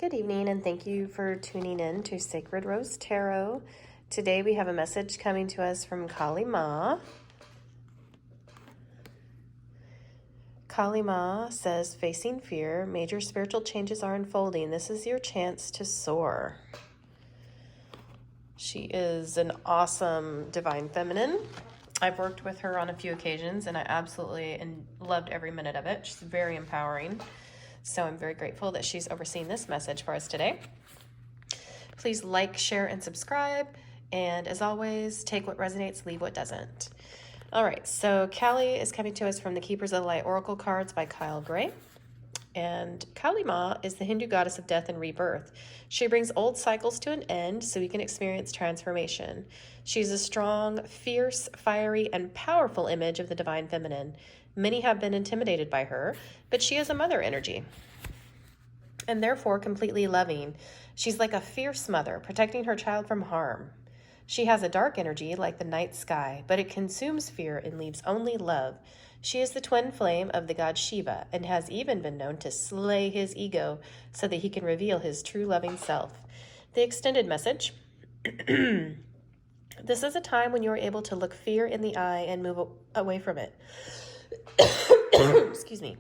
Good evening, and thank you for tuning in to Sacred Rose Tarot. Today we have a message coming to us from Kali Ma. Kali Ma says, facing fear, major spiritual changes are unfolding. This is your chance to soar. She is an awesome divine feminine. I've worked with her on a few occasions, and I absolutely loved every minute of it. She's very empowering. So I'm very grateful that she's overseeing this message for us today. Please like, share, and subscribe. And as always, take what resonates, leave what doesn't. All right, so Kali is coming to us from the Keepers of the Light Oracle cards by Kyle Gray. And Kali Ma is the Hindu goddess of death and rebirth. She brings old cycles to an end so we can experience transformation. She's a strong, fierce, fiery, and powerful image of the divine feminine. Many have been intimidated by her, but she is a mother energy and therefore completely loving. She's like a fierce mother, protecting her child from harm. She has a dark energy like the night sky, but it consumes fear and leaves only love. She is the twin flame of the god Shiva and has even been known to slay his ego so that he can reveal his true loving self. The extended message. This is a time when you are able to look fear in the eye and move away from it. Excuse me.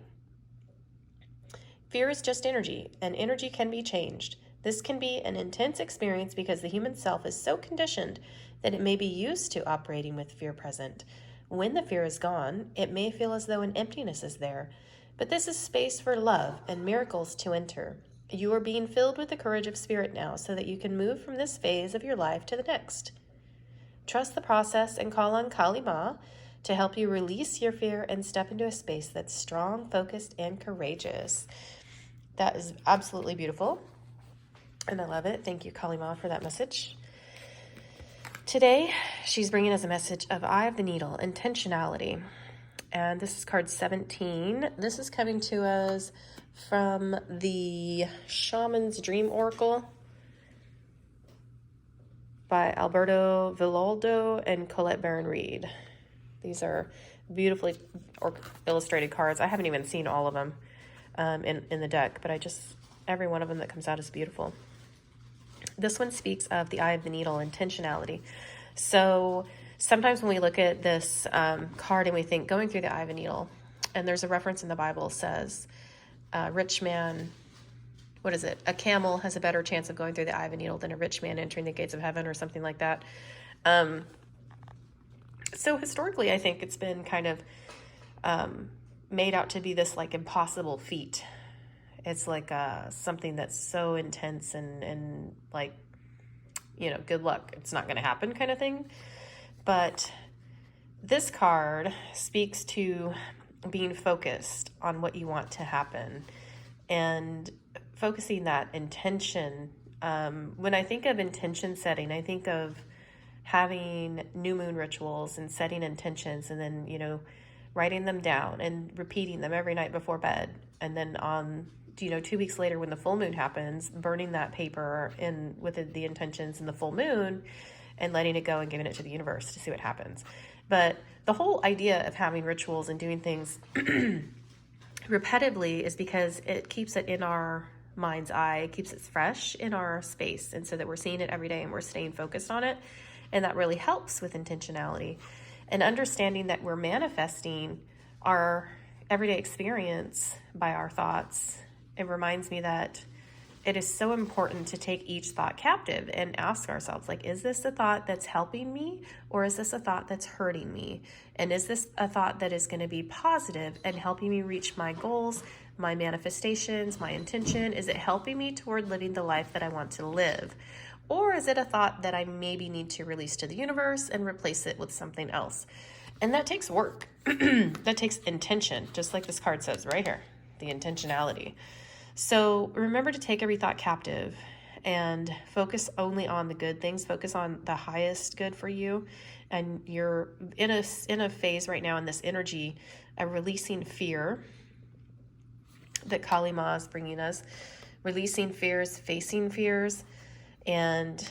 Fear is just energy, and energy can be changed. This can be an intense experience because the human self is so conditioned that it may be used to operating with fear present. When the fear is gone, it may feel as though an emptiness is there, but this is space for love and miracles to enter. You are being filled with the courage of spirit now so that you can move from this phase of your life to the next. Trust the process and call on Kali Ma to help you release your fear and step into a space that's strong, focused, and courageous. That is absolutely beautiful, and I love it. Thank you, Kali Ma, for that message. Today, she's bringing us a message of Eye of the Needle, intentionality, and this is card 17. This is coming to us from the Shaman's Dream Oracle by Alberto Villoldo and Colette Baron-Reed. These are beautifully illustrated cards. I haven't even seen all of them in the deck, but every one of them that comes out is beautiful. This one speaks of the Eye of the Needle, intentionality. So sometimes when we look at this card and we think going through the Eye of a Needle, and there's a reference in the Bible says, rich man, what is it? A camel has a better chance of going through the eye of a needle than a rich man entering the gates of heaven, or something like that. So historically, I think it's been kind of made out to be this like impossible feat. It's like something that's so intense and like, good luck. It's not going to happen kind of thing. But this card speaks to being focused on what you want to happen and focusing that intention. When I think of intention setting, I think of having new moon rituals and setting intentions and then, writing them down and repeating them every night before bed. And then on, 2 weeks later when the full moon happens, burning that paper in with the intentions in the full moon and letting it go and giving it to the universe to see what happens. But the whole idea of having rituals and doing things repetitively is because it keeps it in our mind's eye, it keeps it fresh in our space, and so that we're seeing it every day and we're staying focused on it, and that really helps with intentionality and understanding that we're manifesting our everyday experience by our thoughts. It reminds me that it is so important to take each thought captive and ask ourselves, like, is this a thought that's helping me, or is this a thought that's hurting me? And is this a thought that is going to be positive and helping me reach my goals, my manifestations, my intention? Is it helping me toward living the life that I want to live? Or is it a thought that I maybe need to release to the universe and replace it with something else? And that takes work. That takes intention, just like this card says right here, the intentionality. So remember to take every thought captive and focus only on the good things. Focus on the highest good for you. And you're in a phase right now in this energy of releasing fear that Kali Ma is bringing us. Releasing fears, facing fears, and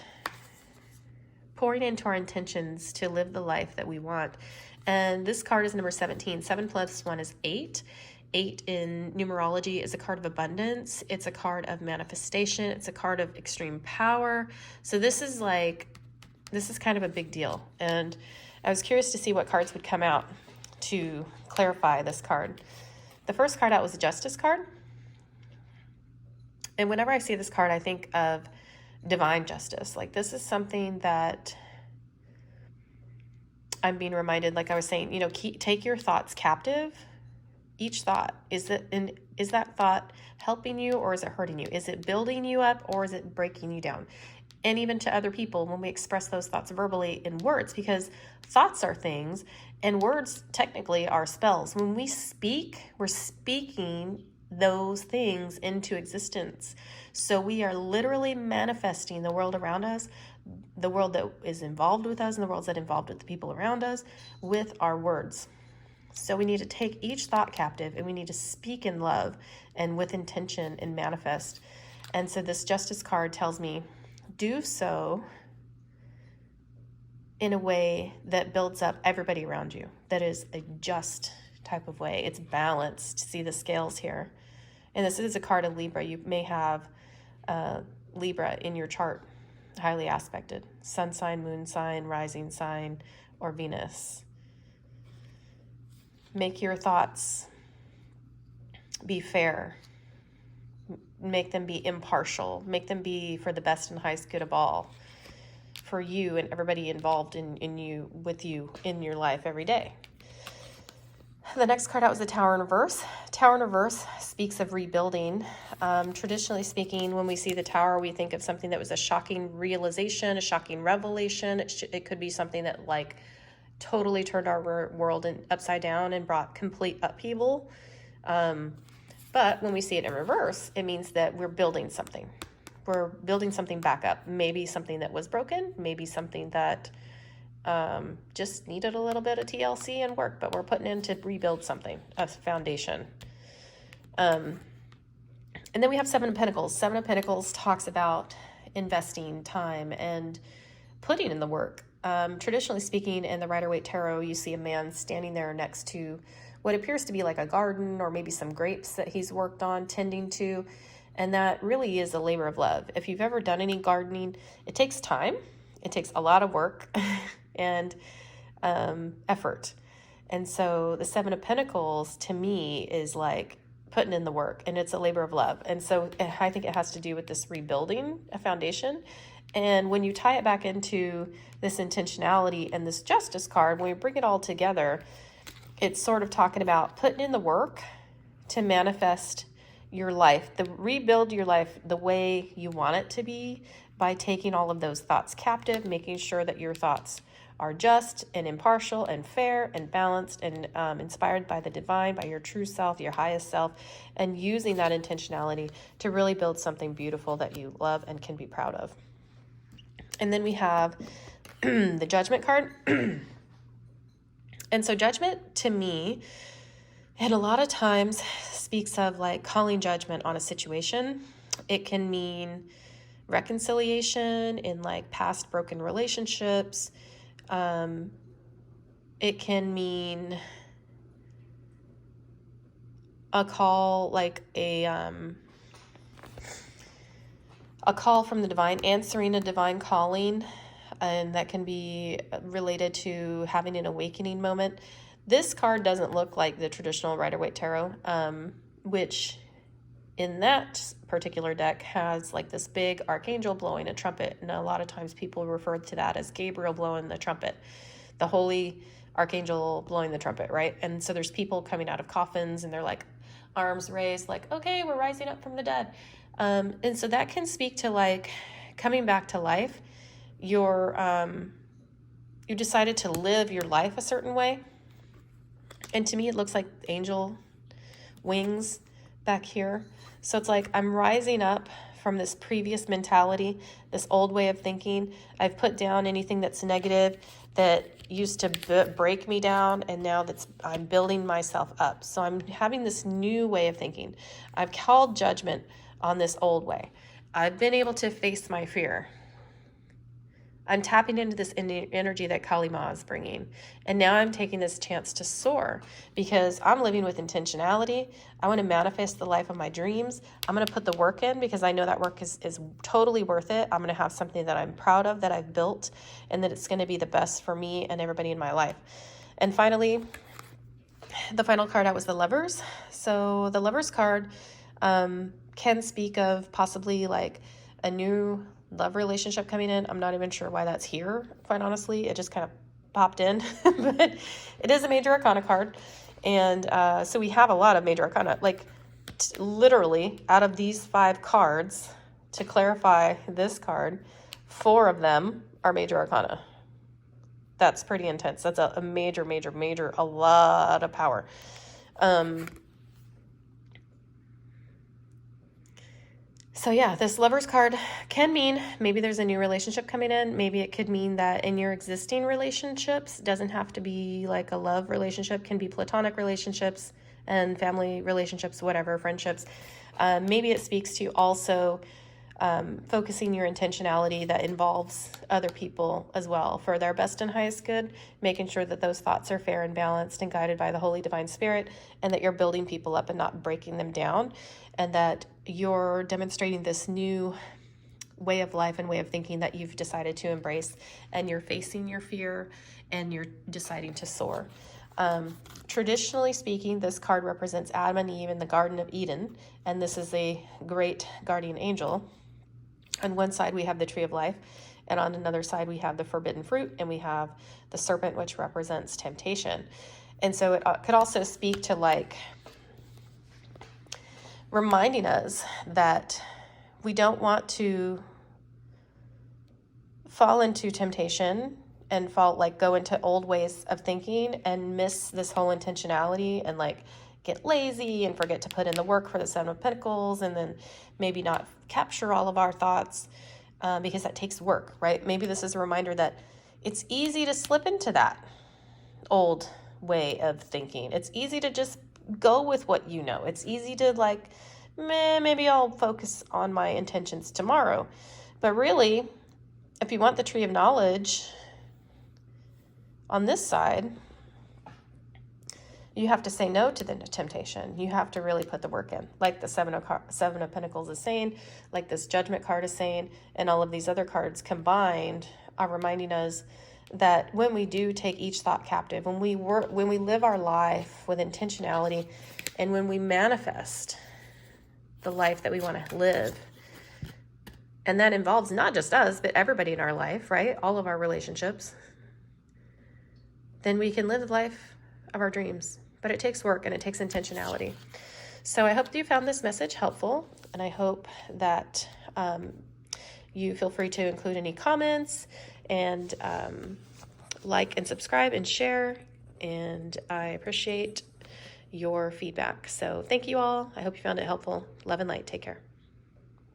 pouring into our intentions to live the life that we want. And this card is number 17. 7 plus 1 is 8. 8 in numerology is a card of abundance. It's a card of manifestation. It's a card of extreme power. So this is kind of a big deal. And I was curious to see what cards would come out to clarify this card. The first card out was the Justice card. And whenever I see this card, I think of divine justice. Like, this is something that I'm being reminded, like I was saying, take your thoughts captive. Each thought, is that thought helping you or is it hurting you? Is it building you up or is it breaking you down? And even to other people, when we express those thoughts verbally in words, because thoughts are things and words technically are spells. When we speak, we're speaking those things into existence. So we are literally manifesting the world around us, the world that is involved with us, and the worlds that are involved with the people around us with our words. So we need to take each thought captive and we need to speak in love and with intention and manifest. And so this Justice card tells me, do so in a way that builds up everybody around you. That is a just type of way. It's balanced. See the scales here. And this is a card of Libra. You may have Libra in your chart, highly aspected. Sun sign, moon sign, rising sign, or Venus. Make your thoughts be fair. Make them be impartial. Make them be for the best and highest good of all. For you and everybody involved in you, with you in your life every day. The next card out was the Tower in Reverse. Tower in Reverse speaks of rebuilding. Traditionally speaking, when we see the Tower, we think of something that was a shocking realization, a shocking revelation. It could be something that totally turned our world upside down and brought complete upheaval. But when we see it in reverse, it means that we're building something. We're building something back up. Maybe something that was broken, maybe something that just needed a little bit of TLC and work, but we're putting in to rebuild something, a foundation. And then we have Seven of Pentacles. Seven of Pentacles talks about investing time and putting in the work. Traditionally speaking, in the Rider-Waite Tarot, you see a man standing there next to what appears to be like a garden or maybe some grapes that he's worked on, tending to. And that really is a labor of love. If you've ever done any gardening, it takes time. It takes a lot of work and effort. And so the Seven of Pentacles, to me, is like putting in the work, and it's a labor of love. And so I think it has to do with this rebuilding a foundation. And when you tie it back into this intentionality and this Justice card, when we bring it all together, it's sort of talking about putting in the work to manifest your life, rebuild your life the way you want it to be by taking all of those thoughts captive, making sure that your thoughts are just and impartial and fair and balanced and inspired by the divine, by your true self, your highest self, and using that intentionality to really build something beautiful that you love and can be proud of. And then we have the Judgment card. And so Judgment, to me, and a lot of times speaks of calling judgment on a situation. It can mean reconciliation in past broken relationships. It can mean a call, a call from the divine, answering a divine calling, and that can be related to having an awakening moment. This card doesn't look like the traditional Rider-Waite Tarot, which in that particular deck has this big archangel blowing a trumpet. And a lot of times people refer to that as Gabriel blowing the trumpet, the holy archangel blowing the trumpet, right? And so there's people coming out of coffins and they're arms raised, okay, we're rising up from the dead. And so that can speak to coming back to life. You decided to live your life a certain way. And to me, it looks like angel wings back here. So it's I'm rising up from this previous mentality, this old way of thinking. I've put down anything that's negative that used to break me down, and now I'm building myself up. So I'm having this new way of thinking. I've called judgment on this old way. I've been able to face my fear. I'm tapping into this energy that Kali Ma is bringing. And now I'm taking this chance to soar because I'm living with intentionality. I want to manifest the life of my dreams. I'm going to put the work in because I know that work is totally worth it. I'm going to have something that I'm proud of, that I've built, and that it's going to be the best for me and everybody in my life. And finally, the final card out was the Lovers. So the Lovers card can speak of possibly like a new love relationship coming in. I'm not even sure why that's here, quite honestly. It just kind of popped in, but it is a major arcana card. And so we have a lot of major arcana, like literally out of these 5 cards, to clarify this card, 4 of them are major arcana. That's pretty intense. That's a major, a lot of power. So yeah, this Lovers card can mean maybe there's a new relationship coming in. Maybe it could mean that in your existing relationships, doesn't have to be like a love relationship, can be platonic relationships and family relationships, whatever, friendships. Maybe it speaks to also focusing your intentionality that involves other people as well for their best and highest good, making sure that those thoughts are fair and balanced and guided by the Holy Divine Spirit, and that you're building people up and not breaking them down, and that you're demonstrating this new way of life and way of thinking that you've decided to embrace, and you're facing your fear and you're deciding to soar. Traditionally speaking, this card represents Adam and Eve in the Garden of Eden, and this is a great guardian angel. On one side, we have the tree of life, and on another side, we have the forbidden fruit, and we have the serpent, which represents temptation. And so it could also speak to like reminding us that we don't want to fall into temptation and go into old ways of thinking and miss this whole intentionality and like get lazy and forget to put in the work for the 7 of Pentacles, and then maybe not capture all of our thoughts because that takes work, right? Maybe this is a reminder that it's easy to slip into that old way of thinking. It's easy to just go with what you know. It's easy to like, maybe I'll focus on my intentions tomorrow. But really, if you want the tree of knowledge on this side, you have to say no to the temptation. You have to really put the work in, like the 7 of Pentacles is saying, like this Judgment card is saying, and all of these other cards combined are reminding us that when we do take each thought captive, when we live our life with intentionality, and when we manifest the life that we want to live, and that involves not just us, but everybody in our life, right? All of our relationships, then we can live the life of our dreams. But it takes work and it takes intentionality. So I hope that you found this message helpful, and I hope that you feel free to include any comments and like and subscribe and share, and I appreciate your feedback. So thank you all. I hope you found it helpful. Love and light. Take care.